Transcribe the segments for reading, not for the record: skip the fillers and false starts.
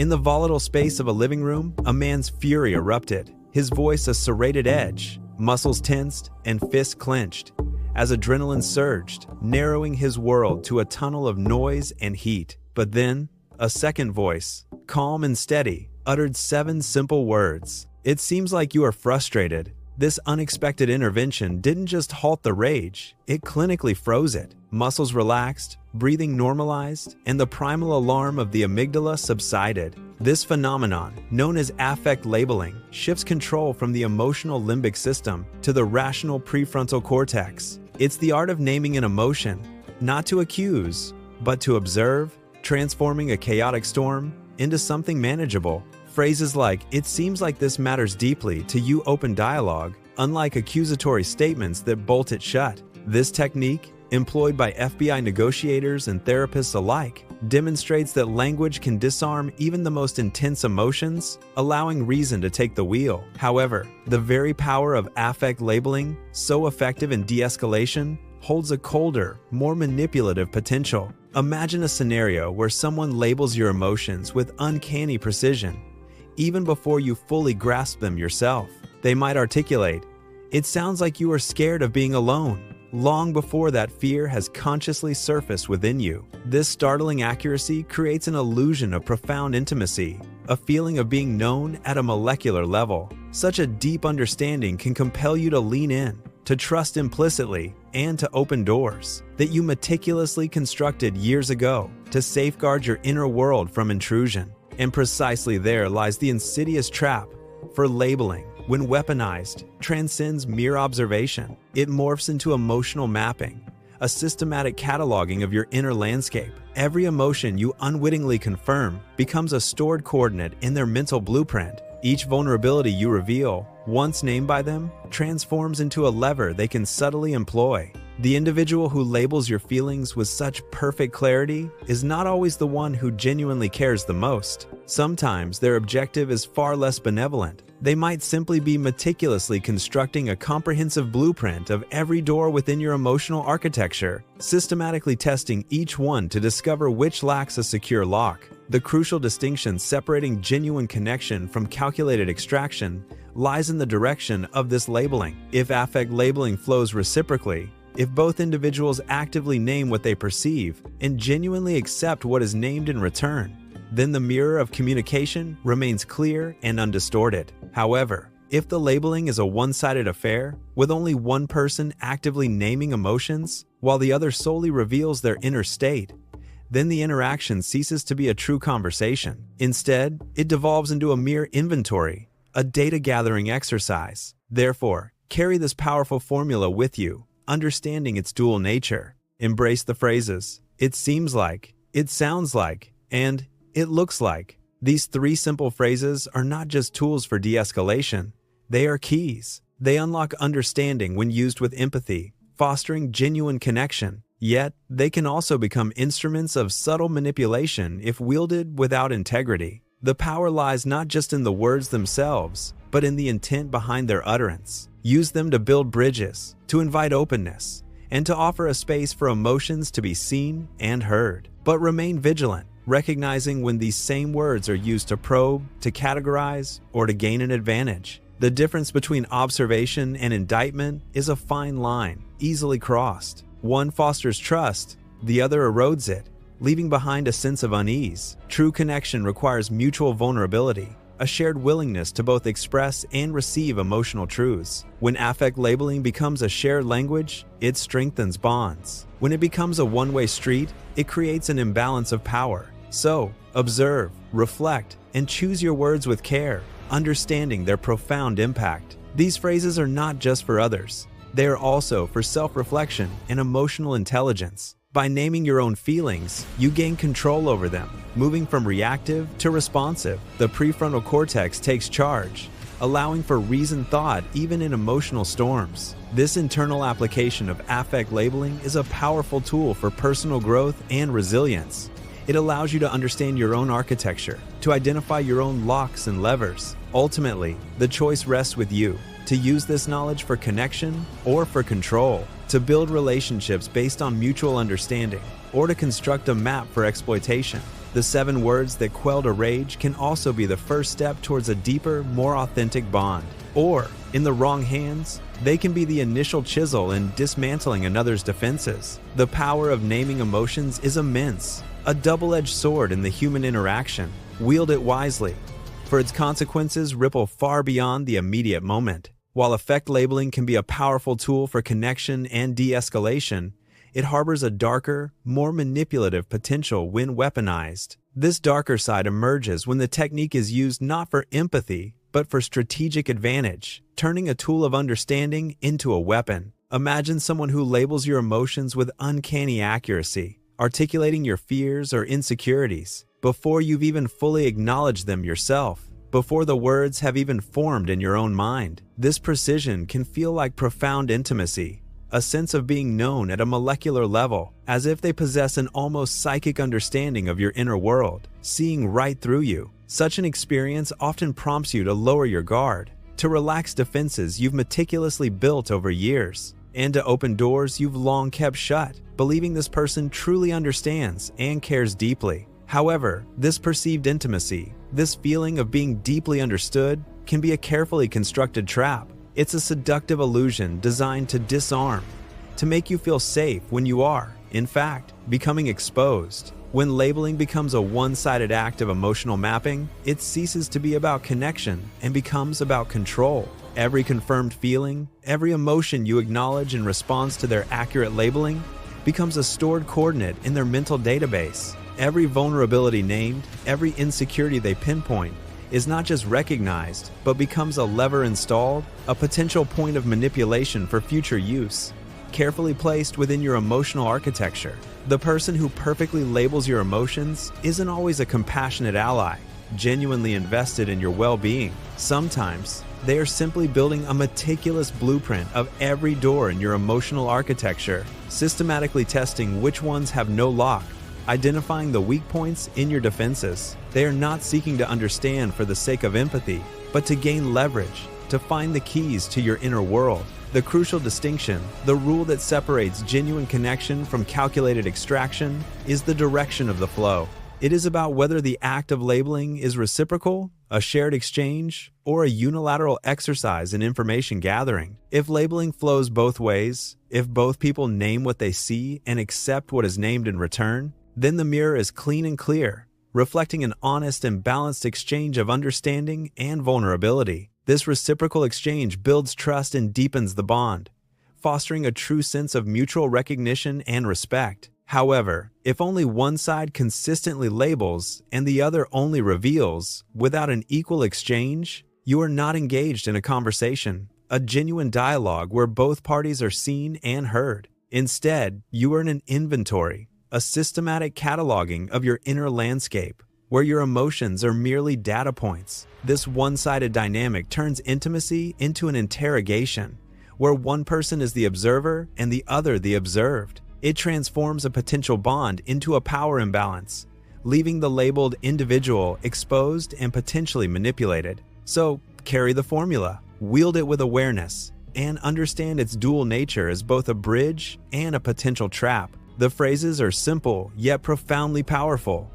In the volatile space of a living room, a man's fury erupted, his voice a serrated edge, muscles tensed, and fists clenched, as adrenaline surged, narrowing his world to a tunnel of noise and heat. But then, a second voice, calm and steady, uttered 7 simple words. "It seems like you are frustrated." This unexpected intervention didn't just halt the rage, it clinically froze it. Muscles relaxed, breathing normalized, and the primal alarm of the amygdala subsided. This phenomenon, known as affect labeling, shifts control from the emotional limbic system to the rational prefrontal cortex. It's the art of naming an emotion, not to accuse, but to observe, transforming a chaotic storm into something manageable. Phrases like, "It seems like this matters deeply to you," open dialogue, unlike accusatory statements that bolt it shut. This technique, employed by FBI negotiators and therapists alike, demonstrates that language can disarm even the most intense emotions, allowing reason to take the wheel. However, the very power of affect labeling, so effective in de-escalation, holds a colder, more manipulative potential. Imagine a scenario where someone labels your emotions with uncanny precision, even before you fully grasp them yourself. They might articulate, "It sounds like you are scared of being alone," long before that fear has consciously surfaced within you. This startling accuracy creates an illusion of profound intimacy, a feeling of being known at a molecular level. Such a deep understanding can compel you to lean in, to trust implicitly, and to open doors that you meticulously constructed years ago to safeguard your inner world from intrusion. And precisely there lies the insidious trap, for labeling, when weaponized, transcends mere observation. It morphs into emotional mapping, a systematic cataloging of your inner landscape. Every emotion you unwittingly confirm becomes a stored coordinate in their mental blueprint. Each vulnerability you reveal, once named by them, transforms into a lever they can subtly employ. The individual who labels your feelings with such perfect clarity is not always the one who genuinely cares the most. Sometimes their objective is far less benevolent. They might simply be meticulously constructing a comprehensive blueprint of every door within your emotional architecture, systematically testing each one to discover which lacks a secure lock. The crucial distinction separating genuine connection from calculated extraction lies in the direction of this labeling. If affect labeling flows reciprocally, if both individuals actively name what they perceive and genuinely accept what is named in return, then the mirror of communication remains clear and undistorted. However, if the labeling is a one-sided affair, with only one person actively naming emotions, while the other solely reveals their inner state, then the interaction ceases to be a true conversation. Instead, it devolves into a mere inventory, a data-gathering exercise. Therefore, carry this powerful formula with you, understanding its dual nature. Embrace the phrases, "It seems like," "It sounds like," and "It looks like." These 3 simple phrases are not just tools for de-escalation, they are keys. They unlock understanding when used with empathy, fostering genuine connection. Yet, they can also become instruments of subtle manipulation if wielded without integrity. The power lies not just in the words themselves, but in the intent behind their utterance. Use them to build bridges, to invite openness, and to offer a space for emotions to be seen and heard. But remain vigilant, recognizing when these same words are used to probe, to categorize, or to gain an advantage. The difference between observation and indictment is a fine line, easily crossed. One fosters trust, the other erodes it, leaving behind a sense of unease. True connection requires mutual vulnerability, a shared willingness to both express and receive emotional truths. When affect labeling becomes a shared language, it strengthens bonds. When it becomes a one-way street, it creates an imbalance of power. So, observe, reflect, and choose your words with care, understanding their profound impact. These phrases are not just for others. They are also for self-reflection and emotional intelligence. By naming your own feelings, you gain control over them, moving from reactive to responsive. The prefrontal cortex takes charge, allowing for reasoned thought even in emotional storms. This internal application of affect labeling is a powerful tool for personal growth and resilience. It allows you to understand your own architecture, to identify your own locks and levers. Ultimately, the choice rests with you, to use this knowledge for connection or for control, to build relationships based on mutual understanding, or to construct a map for exploitation. The 7 words that quelled a rage can also be the first step towards a deeper, more authentic bond. Or, in the wrong hands, they can be the initial chisel in dismantling another's defenses. The power of naming emotions is immense, a double-edged sword in the human interaction. Wield it wisely, for its consequences ripple far beyond the immediate moment. While affect labeling can be a powerful tool for connection and de-escalation, it harbors a darker, more manipulative potential when weaponized. This darker side emerges when the technique is used not for empathy, but for strategic advantage, turning a tool of understanding into a weapon. Imagine someone who labels your emotions with uncanny accuracy, articulating your fears or insecurities before you've even fully acknowledged them yourself, before the words have even formed in your own mind. This precision can feel like profound intimacy, a sense of being known at a molecular level, as if they possess an almost psychic understanding of your inner world, seeing right through you. Such an experience often prompts you to lower your guard, to relax defenses you've meticulously built over years, and to open doors you've long kept shut, believing this person truly understands and cares deeply. However, this perceived intimacy, this feeling of being deeply understood, can be a carefully constructed trap. It's a seductive illusion designed to disarm, to make you feel safe when you are, in fact, becoming exposed. When labeling becomes a one-sided act of emotional mapping, it ceases to be about connection and becomes about control. Every confirmed feeling, every emotion you acknowledge in response to their accurate labeling, becomes a stored coordinate in their mental database. Every vulnerability named, every insecurity they pinpoint, is not just recognized, but becomes a lever installed, a potential point of manipulation for future use, carefully placed within your emotional architecture. The person who perfectly labels your emotions isn't always a compassionate ally, genuinely invested in your well-being. Sometimes, they are simply building a meticulous blueprint of every door in your emotional architecture, systematically testing which ones have no lock, identifying the weak points in your defenses. They are not seeking to understand for the sake of empathy, but to gain leverage, to find the keys to your inner world. The crucial distinction, the rule that separates genuine connection from calculated extraction, is the direction of the flow. It is about whether the act of labeling is reciprocal, a shared exchange, or a unilateral exercise in information gathering. If labeling flows both ways, if both people name what they see and accept what is named in return, then the mirror is clean and clear, reflecting an honest and balanced exchange of understanding and vulnerability. This reciprocal exchange builds trust and deepens the bond, fostering a true sense of mutual recognition and respect. However, if only one side consistently labels and the other only reveals, without an equal exchange, you are not engaged in a conversation, a genuine dialogue where both parties are seen and heard. Instead, you are in an inventory, a systematic cataloging of your inner landscape, where your emotions are merely data points. This one-sided dynamic turns intimacy into an interrogation, where one person is the observer and the other the observed. It transforms a potential bond into a power imbalance, leaving the labeled individual exposed and potentially manipulated. So, carry the formula, wield it with awareness, and understand its dual nature as both a bridge and a potential trap. The phrases are simple yet profoundly powerful.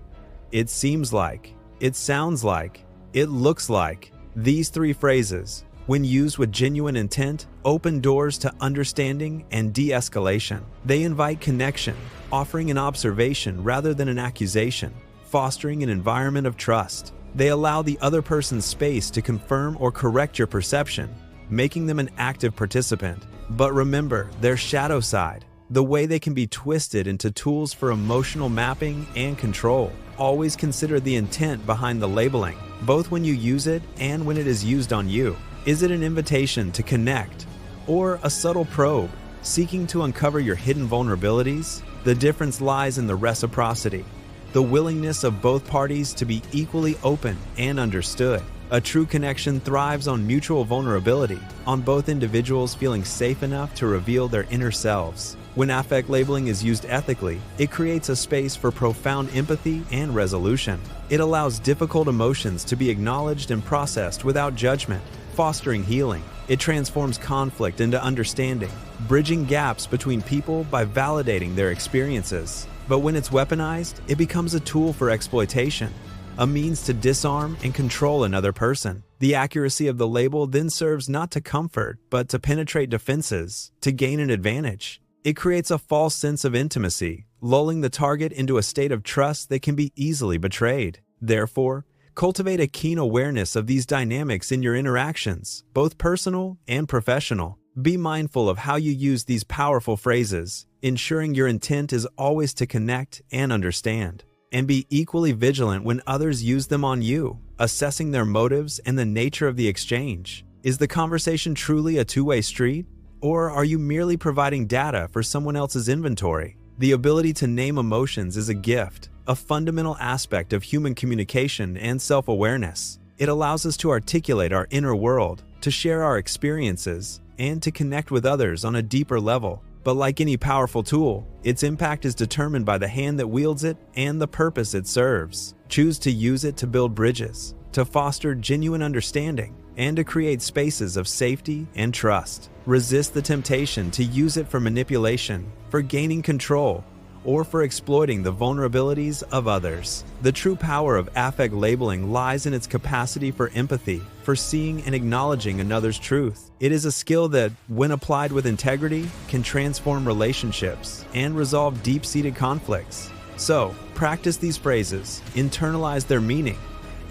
It seems like, it sounds like, it looks like. These 3 phrases, when used with genuine intent, open doors to understanding and de-escalation. They invite connection, offering an observation rather than an accusation, fostering an environment of trust. They allow the other person's space to confirm or correct your perception, making them an active participant. But remember their shadow side, the way they can be twisted into tools for emotional mapping and control. Always consider the intent behind the labeling, both when you use it and when it is used on you. Is it an invitation to connect, or a subtle probe, seeking to uncover your hidden vulnerabilities? The difference lies in the reciprocity, the willingness of both parties to be equally open and understood. A true connection thrives on mutual vulnerability, on both individuals feeling safe enough to reveal their inner selves. When affect labeling is used ethically, it creates a space for profound empathy and resolution. It allows difficult emotions to be acknowledged and processed without judgment, fostering healing. It transforms conflict into understanding, bridging gaps between people by validating their experiences. But when it's weaponized, it becomes a tool for exploitation, a means to disarm and control another person. The accuracy of the label then serves not to comfort, but to penetrate defenses, to gain an advantage. It creates a false sense of intimacy, lulling the target into a state of trust that can be easily betrayed. Therefore, cultivate a keen awareness of these dynamics in your interactions, both personal and professional. Be mindful of how you use these powerful phrases, ensuring your intent is always to connect and understand. And be equally vigilant when others use them on you, assessing their motives and the nature of the exchange. Is the conversation truly a two-way street? Or are you merely providing data for someone else's inventory? The ability to name emotions is a gift, a fundamental aspect of human communication and self-awareness. It allows us to articulate our inner world, to share our experiences, and to connect with others on a deeper level. But like any powerful tool, its impact is determined by the hand that wields it and the purpose it serves. Choose to use it to build bridges, to foster genuine understanding, and to create spaces of safety and trust. Resist the temptation to use it for manipulation, for gaining control, or for exploiting the vulnerabilities of others. The true power of affect labeling lies in its capacity for empathy, for seeing and acknowledging another's truth. It is a skill that, when applied with integrity, can transform relationships and resolve deep-seated conflicts. So, practice these phrases, internalize their meaning,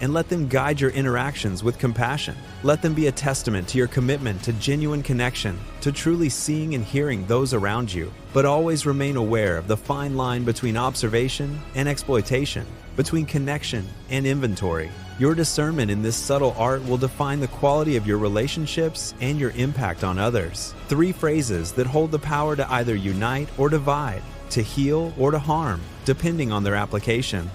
and let them guide your interactions with compassion. Let them be a testament to your commitment to genuine connection, to truly seeing and hearing those around you. But always remain aware of the fine line between observation and exploitation, between connection and inventory. Your discernment in this subtle art will define the quality of your relationships and your impact on others. 3 phrases that hold the power to either unite or divide, to heal or to harm, depending on their application.